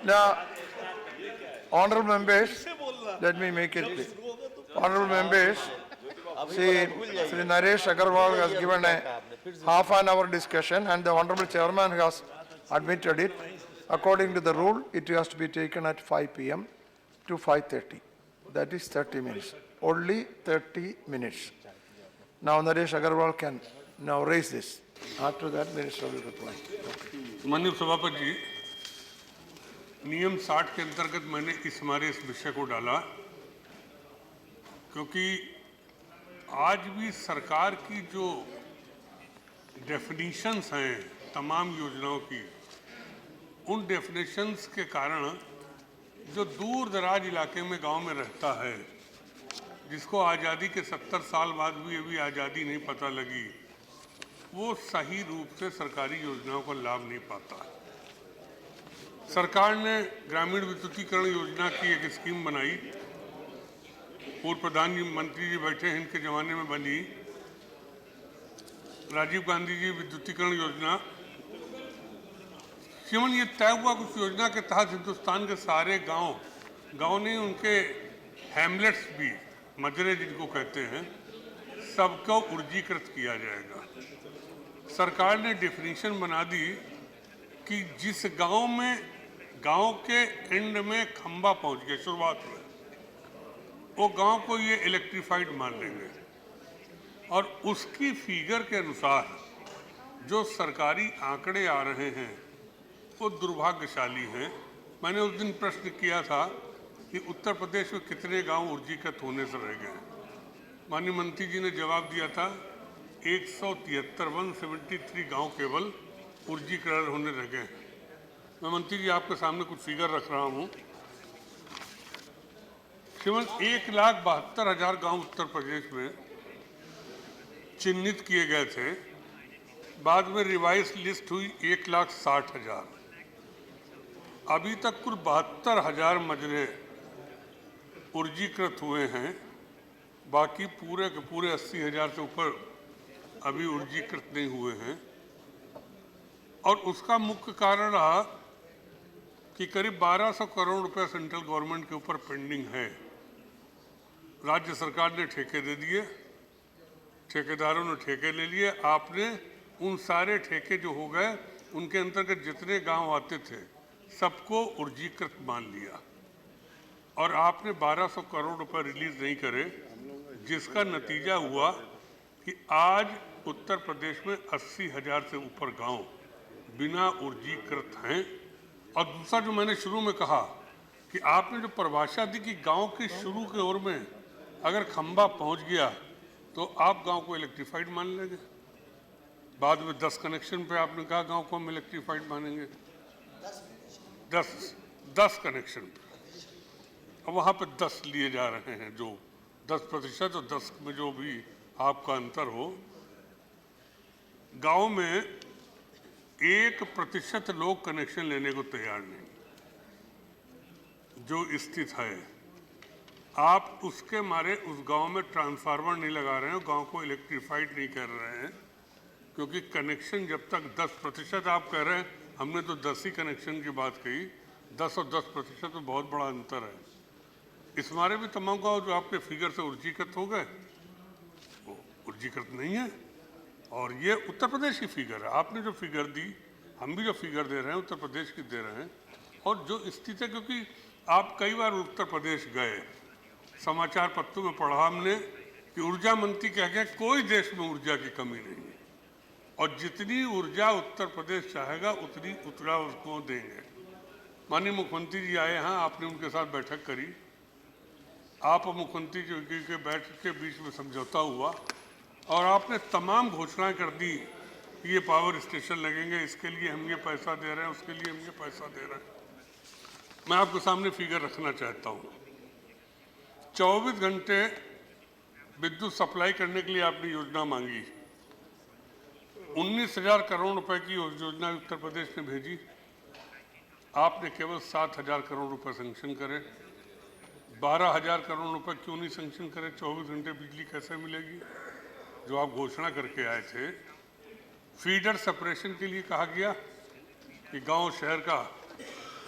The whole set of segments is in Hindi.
Now, honorable members, let me make it clear. Honorable members, see, Sri Naresh Agarwal has given a half an hour discussion and the honorable chairman has admitted it. According to the rule, it has to be taken at 5 p.m. to 5:30. That is 30 minutes. Only 30 minutes. Now Naresh Agarwal can now raise this. After that, minister will reply. माननीय सभापति जी, नियम 60 के अंतर्गत मैंने हमारे इस विषय को डाला क्योंकि आज भी सरकार की जो डेफिनेशंस हैं तमाम योजनाओं की, उन डेफिनेशंस के कारण जो दूर दराज इलाके में गांव में रहता है, जिसको आज़ादी के 70 साल बाद भी अभी आज़ादी नहीं पता लगी, वो सही रूप से सरकारी योजनाओं का लाभ नहीं पाता। सरकार ने ग्रामीण विद्युतीकरण योजना की एक स्कीम बनाई, पूर्व प्रधानमंत्री जी बैठे हैं, इनके ज़माने में बनी राजीव गांधी जी विद्युतीकरण योजना। केवल ये तय हुआ कुछ योजना के तहत हिंदुस्तान के सारे गांव नहीं, उनके हैमलेट्स भी, मजरे जिनको कहते हैं, सबको ऊर्जीकृत किया जाएगा। सरकार ने डेफिनेशन बना दी कि जिस गांव के एंड में खंबा पहुंच गया शुरुआत में, वो गांव को ये इलेक्ट्रीफाइड मान लेंगे और उसकी फिगर के अनुसार जो सरकारी आंकड़े आ रहे हैं वो दुर्भाग्यशाली हैं। मैंने उस दिन प्रश्न किया था कि उत्तर प्रदेश में कितने गांव ऊर्जीकृत होने से रह गए। माननीय मंत्री जी ने जवाब दिया था 173 गांव केवल ऊर्जीकरण होने रह गए। मैं मंत्री जी आपके सामने कुछ फिगर रख रहा हूं। केवल 1,72,000 गांव उत्तर प्रदेश में चिन्हित किए गए थे। बाद में रिवाइज लिस्ट हुई 1,60,000। अभी तक कुल 72,000 मजरे ऊर्जीकृत हुए हैं। बाकी पूरे के पूरे 80,000 से ऊपर अभी ऊर्जीकृत नहीं हुए हैं और उसका मुख्य कारण रहा कि करीब 1200 करोड़ रुपए सेंट्रल गवर्नमेंट के ऊपर पेंडिंग है। राज्य सरकार ने ठेके दे दिए, ठेकेदारों ने ठेके ले लिए। आपने उन सारे ठेके जो हो गए, उनके अंतर्गत जितने गांव आते थे सबको ऊर्जीकृत मान लिया और आपने 1200 करोड़ रुपए रिलीज नहीं करे, जिसका नतीजा हुआ कि आज उत्तर प्रदेश में 80,000 से ऊपर गांव बिना ऊर्जीकृत हैं। और दूसरा जो मैंने शुरू में कहा कि आपने जो परिभाषा दी कि गांव के शुरू के ओर में अगर खंबा पहुंच गया तो आप गांव को इलेक्ट्रीफाइड मान लेंगे। बाद में 10 कनेक्शन पे आपने कहा गांव को हम इलेक्ट्रीफाइड मानेंगे। 10 कनेक्शन पे, और वहाँ पे 10 लिए जा रहे हैं, जो 10% और 10 में जो भी आपका अंतर हो। गांव में 1% लोग कनेक्शन लेने को तैयार नहीं, जो स्थित है। आप उसके मारे उस गांव में ट्रांसफार्मर नहीं लगा रहे हैं, गांव को इलेक्ट्रीफाइड नहीं कर रहे हैं, क्योंकि कनेक्शन जब तक 10% आप कह रहे हैं, हमने तो 10 ही कनेक्शन की बात कही। 10 और 10% में बहुत बड़ा अंतर है। इस मारे भी तमाम गाँव जो आपके फिगर से ऊर्जीकृत हो गए वो ऊर्जीकृत नहीं है। और ये उत्तर प्रदेश की फिगर है। आपने जो फिगर दी, हम भी जो फिगर दे रहे हैं उत्तर प्रदेश की दे रहे हैं। और जो स्थिति है, क्योंकि आप कई बार उत्तर प्रदेश गए, समाचार पत्रों में पढ़ा हमने कि ऊर्जा मंत्री कह गए कोई देश में ऊर्जा की कमी नहीं है और जितनी ऊर्जा उत्तर प्रदेश चाहेगा उतना उसको देंगे। माननीय मुख्यमंत्री जी आए हैं, आपने उनके साथ बैठक करी। आप और मुख्यमंत्री जी के बैठक के बीच में समझौता हुआ और आपने तमाम घोषणाएं कर दी कि ये पावर स्टेशन लगेंगे, इसके लिए हम ये पैसा दे रहे हैं, उसके लिए हम ये पैसा दे रहे हैं। मैं आपके सामने फिगर रखना चाहता हूँ। 24 घंटे विद्युत सप्लाई करने के लिए आपने योजना मांगी। 19,000 करोड़ रुपए की योजना उत्तर प्रदेश ने भेजी। आपने केवल 7,000 करोड़ रुपए सैंक्शन करे। 12,000 करोड़ रुपए क्यों नहीं सैंक्शन करे? 24 घंटे बिजली कैसे मिलेगी जो आप घोषणा करके आए थे? फीडर सेपरेशन के लिए कहा गया कि गांव शहर का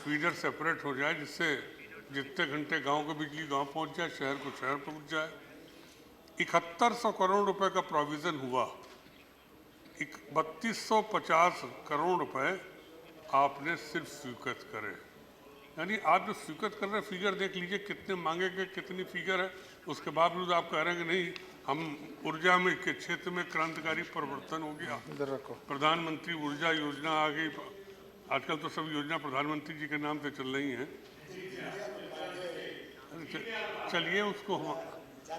फीडर सेपरेट हो जाए, जिससे जितने घंटे गांव को बिजली गांव पहुंच जाए, शहर को शहर पहुंच जाए। 7100 करोड़ रुपए का प्रोविजन हुआ, 3250 करोड़ रुपए आपने सिर्फ स्वीकृत करे। यानी आप जो स्वीकृत कर रहे हैं, फिगर देख लीजिए कितने मांगे गए, कितनी फिगर है। उसके बावजूद आप कह रहे हैं कि नहीं, हम ऊर्जा में के क्षेत्र में क्रांतिकारी परिवर्तन हो गया, इधर रखो। प्रधानमंत्री ऊर्जा योजना आ गई। आजकल तो सब योजना प्रधानमंत्री जी के नाम से चल रही हैं। चलिए उसको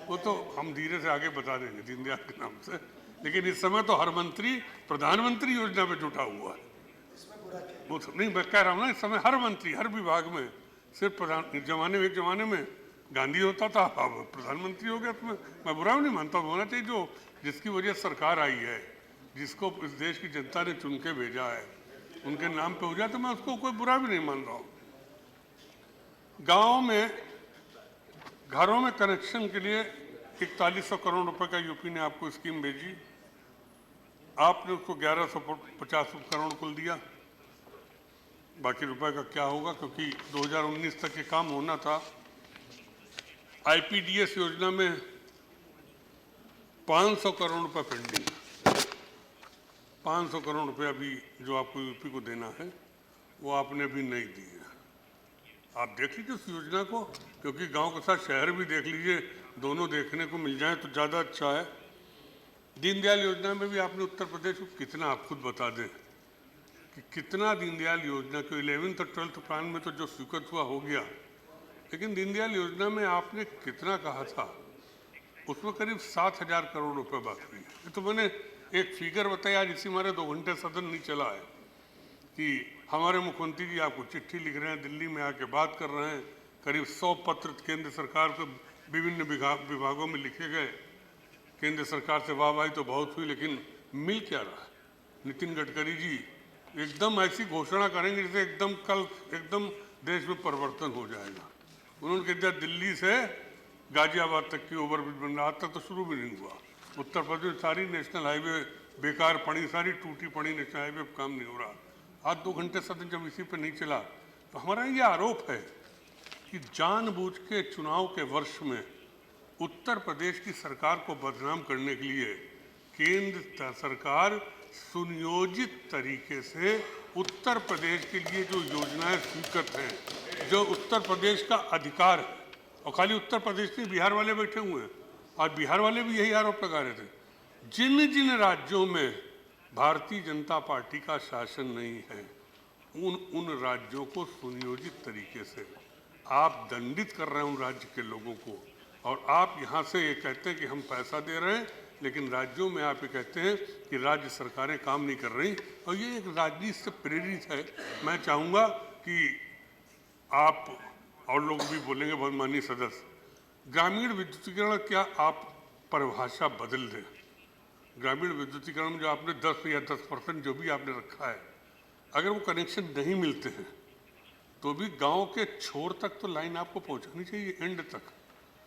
वो तो हम धीरे से आगे बता देंगे दीनदयाल के नाम से, लेकिन इस समय तो हर मंत्री प्रधानमंत्री योजना पे जुटा हुआ है। वो तो नहीं, मैं कह रहा हूँ ना, इस समय हर मंत्री हर विभाग में सिर्फ एक जमाने में गांधी होता था, अब प्रधानमंत्री हो गया। तो मैं बुरा नहीं मानता, होना चाहिए। जो जिसकी वजह सरकार आई है, जिसको इस देश की जनता ने चुन के भेजा है, उनके नाम पे हो जाए तो मैं उसको कोई बुरा भी नहीं मान रहा हूँ। गाँव में घरों में कनेक्शन के लिए 4100 करोड़ रुपए का यूपी ने आपको स्कीम भेजी, आपने उसको 1150 करोड़ कुल दिया। बाकी रुपए का क्या होगा, क्योंकि 2019 तक ये काम होना था। आईपीडीएस योजना में 500 करोड़ रुपए पेंडिंग, 500 करोड़ रुपए अभी जो आपको यूपी को देना है वो आपने भी नहीं दी है। आप देख लीजिए उस योजना को, क्योंकि गांव के साथ शहर भी देख लीजिए, दोनों देखने को मिल जाए तो ज़्यादा अच्छा है। दीनदयाल योजना में भी आपने उत्तर प्रदेश को कितना, आप खुद बता दें कि कितना दीनदयाल योजना को 11th और 12th प्लान में तो जो स्वीकृत हुआ हो गया, लेकिन दीनदयाल योजना में आपने कितना कहा था, उसमें करीब 7000 करोड़ रुपए बाकी है। तो मैंने एक फिगर बताया, आज इसी हमारे 2 घंटे सदन नहीं चला है, कि हमारे मुख्यमंत्री जी आपको चिट्ठी लिख रहे हैं, दिल्ली में आके बात कर रहे हैं, करीब 100 पत्र केंद्र सरकार को विभिन्न विभागों में लिखे गए। केंद्र सरकार से वाहवाही तो बहुत हुई, लेकिन मिल क्या रहा है? नितिन गडकरी जी एकदम ऐसी घोषणा करेंगे जैसे एकदम कल एकदम देश में परिवर्तन हो जाएगा। उन्होंने कह दिया दिल्ली से गाजियाबाद तक की ओवरब्रिज बन रहा, आज तक तो शुरू भी नहीं हुआ। उत्तर प्रदेश सारी नेशनल हाईवे बेकार पड़ी, सारी टूटी पड़ी नेशनल हाईवे काम नहीं हो रहा। आज 2 घंटे सदन जब इसी पे नहीं चला, तो हमारा ये आरोप है कि जानबूझ के चुनाव के वर्ष में उत्तर प्रदेश की सरकार को बदनाम करने के लिए केंद्र सरकार सुनियोजित तरीके से उत्तर प्रदेश के लिए जो योजनाएं स्वीकृत हैं, जो उत्तर प्रदेश का अधिकार है, और खाली उत्तर प्रदेश में बिहार वाले बैठे हुए हैं, आज बिहार वाले भी यही आरोप लगा रहे थे, जिन जिन राज्यों में भारतीय जनता पार्टी का शासन नहीं है, उन राज्यों को सुनियोजित तरीके से आप दंडित कर रहे हैं उन राज्य के लोगों को। और आप यहाँ से ये कहते हैं कि हम पैसा दे रहे हैं, लेकिन राज्यों में आप ये कहते हैं कि राज्य सरकारें काम नहीं कर रही, और ये एक राजनीति से प्रेरित है। मैं चाहूँगा कि आप और लोग भी बोलेंगे, बहुत माननीय सदस्य, ग्रामीण विद्युतीकरण क्या आप परिभाषा बदल दें। ग्रामीण विद्युतीकरण में जो आपने 10 या 10% जो भी आपने रखा है, अगर वो कनेक्शन नहीं मिलते हैं तो भी गांव के छोर तक तो लाइन आपको पहुंचानी चाहिए, एंड तक।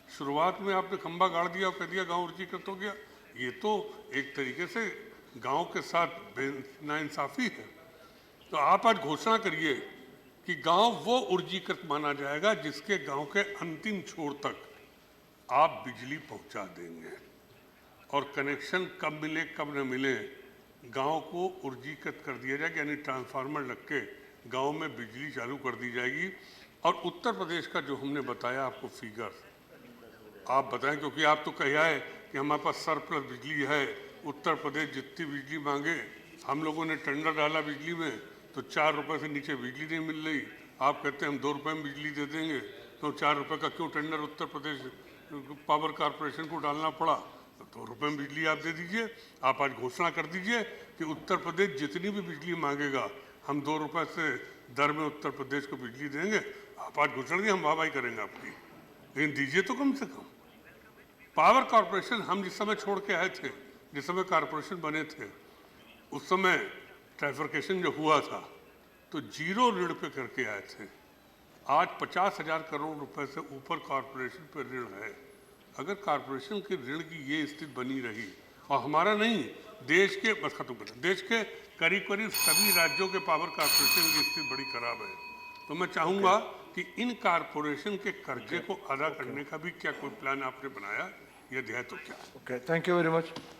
शुरुआत में आपने खंबा गाड़ दिया और कह दिया गांव ऊर्जीकृत हो गया, ये तो एक तरीके से गांव के साथ नाइंसाफी है। तो आप आज घोषणा करिए कि गांव वो ऊर्जीकृत माना जाएगा जिसके गांव के अंतिम छोर तक आप बिजली पहुंचा देंगे, और कनेक्शन कब मिले कब न मिले, गांव को ऊर्जीकृत कर दिया जाएगा, यानी ट्रांसफार्मर लग के गांव में बिजली चालू कर दी जाएगी। और उत्तर प्रदेश का जो हमने बताया आपको फिगर, आप बताएं, क्योंकि आप तो कहा है कि हमारे पास सरप्लस बिजली है, उत्तर प्रदेश जितनी बिजली मांगे, हम लोगों ने टेंडर डाला बिजली में तो 4 रुपये से नीचे बिजली नहीं मिल रही। आप कहते हैं हम 2 रुपये में बिजली दे देंगे, तो 4 रुपये का क्यों tender Uttar Pradesh power corporation को डालना पड़ा? तो 2 रुपये में बिजली आप दे दीजिए। आप आज घोषणा कर दीजिए कि उत्तर प्रदेश जितनी भी बिजली मांगेगा हम 2 रुपये से दर में उत्तर प्रदेश को बिजली देंगे। आप आज घोषणा दी, हम वाहवाही करेंगे आपकी, लेकिन दीजिए तो कम से कम। पावर कॉरपोरेशन हम जिस समय छोड़ के आए थे, जिस समय कॉरपोरेशन बने थे, उस समय ट्राइफर्केशन जो हुआ था तो 0 ऋण पे करके आए थे। आज 50,000 करोड़ रुपए से ऊपर कॉरपोरेशन पे ऋण है। अगर कॉरपोरेशन के ऋण की ये स्थिति बनी रही, और हमारा नहीं, देश के बस खत्म कर, देश के करीब करीब सभी राज्यों के पावर कॉरपोरेशन की स्थिति बड़ी खराब है। तो मैं चाहूंगा कि इन कारपोरेशन के कर्जे को अदा करने का भी क्या कोई प्लान आपने बनाया, यदि है तो क्या? Okay, thank you very much.